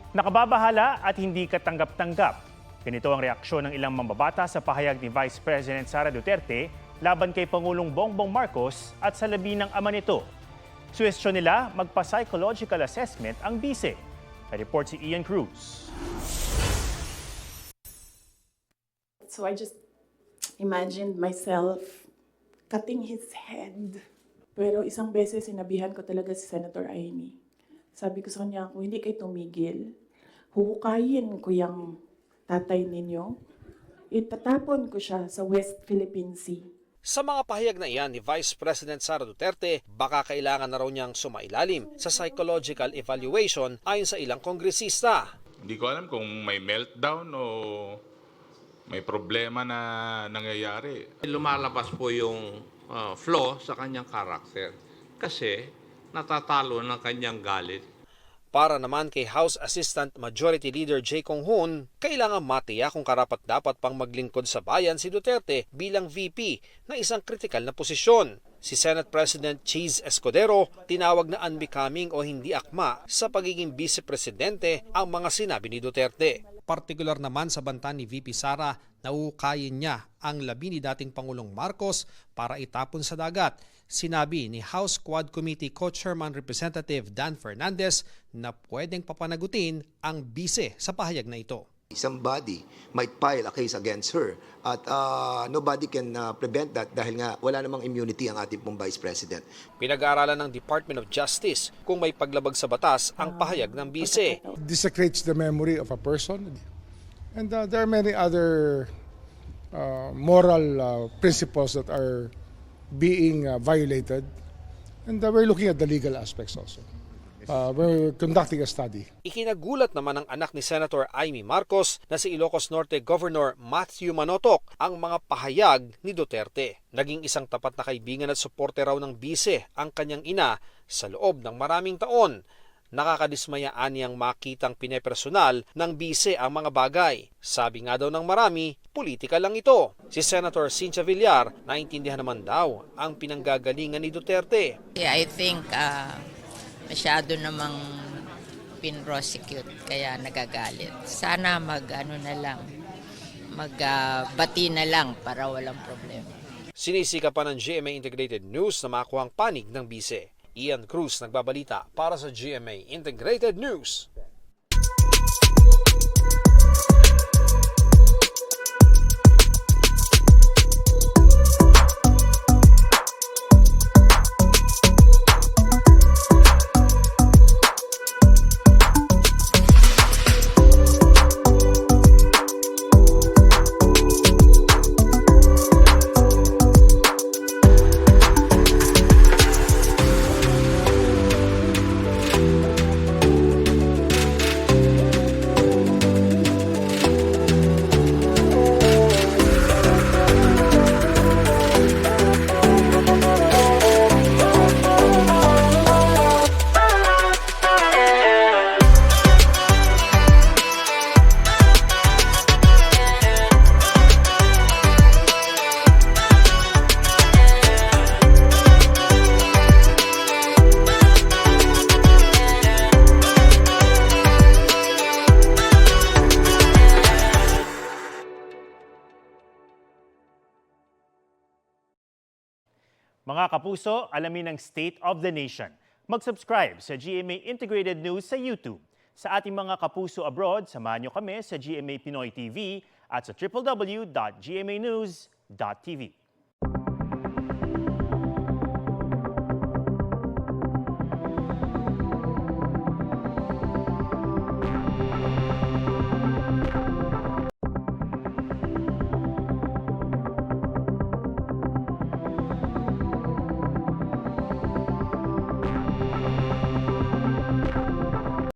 Nakababahala at hindi katanggap-tanggap. Ganito ang reaksyon ng ilang mamabata sa pahayag ni Vice President Sara Duterte laban kay Pangulong Bongbong Marcos at sa labi ng ama nito. Suwestyon nila magpa-psychological assessment ang bise. Report si Ian Cruz. So I just imagined myself cutting his head. Pero isang beses sinabihan ko talaga si Senator Amy. Sabi ko sa kanya, kung hindi kayo tumigil, huhukayin ko yung tatay ninyo. Itatapon ko siya sa West Philippine Sea. Sa mga pahayag na iyan ni Vice President Sara Duterte, baka kailangan na raw niyang sumailalim sa psychological evaluation ayon sa ilang kongresista. Hindi ko alam kung may meltdown o may problema na nangyayari. Lumalabas po yung flaw sa kanyang karakter kasi natatalo ng kanyang galit. Para naman kay House Assistant Majority Leader Jay Conghun, kailangan matiyak kung karapat-dapat pang maglingkod sa bayan si Duterte bilang VP na isang kritikal na posisyon. Si Senate President Cheese Escudero tinawag na unbecoming o hindi akma sa pagiging vice-presidente ang mga sinabi ni Duterte. Partikular naman sa banta ni VP Sara, nauukayin niya ang labi ni dating Pangulong Marcos para itapon sa dagat. Sinabi ni House Quad Committee Co-Chairman Representative Dan Fernandez na pwedeng papanagutin ang bise sa pahayag na ito. Somebody might file a case against her at nobody can prevent that dahil nga wala namang immunity ang ating pong Vice President. Pinag-aaralan ng Department of Justice kung may paglabag sa batas ang pahayag ng bise. Desecrates the memory of a person. And there are many other moral principles that are being violated. And we're looking at the legal aspects also. We're conducting a study. Ikinagulat naman ng anak ni Senator Amy Marcos na si Ilocos Norte Governor Matthew Manotoc ang mga pahayag ni Duterte. Naging isang tapat na kaibigan at suporte raw ng bise ang kanyang ina sa loob ng maraming taon. Nakakadismayaan niyang makitang pinepersonal ng bise ang mga bagay. Sabi nga daw ng marami, politika lang ito. Si Senator Cynthia Villar, naintindihan naman daw ang pinanggagalingan ni Duterte. Yeah, I think masyado namang pin-prosecute kaya nagagalit. Sana magbati na lang para walang problema. Sinisika pa ng GMA Integrated News na makuha ang panig ng bise. Ian Cruz nagbabalita para sa GMA Integrated News. Mga kapuso, alamin ang State of the Nation. Mag-subscribe sa GMA Integrated News sa YouTube. Sa ating mga kapuso abroad, samahan niyo kami sa GMA Pinoy TV at sa www.gmanews.tv.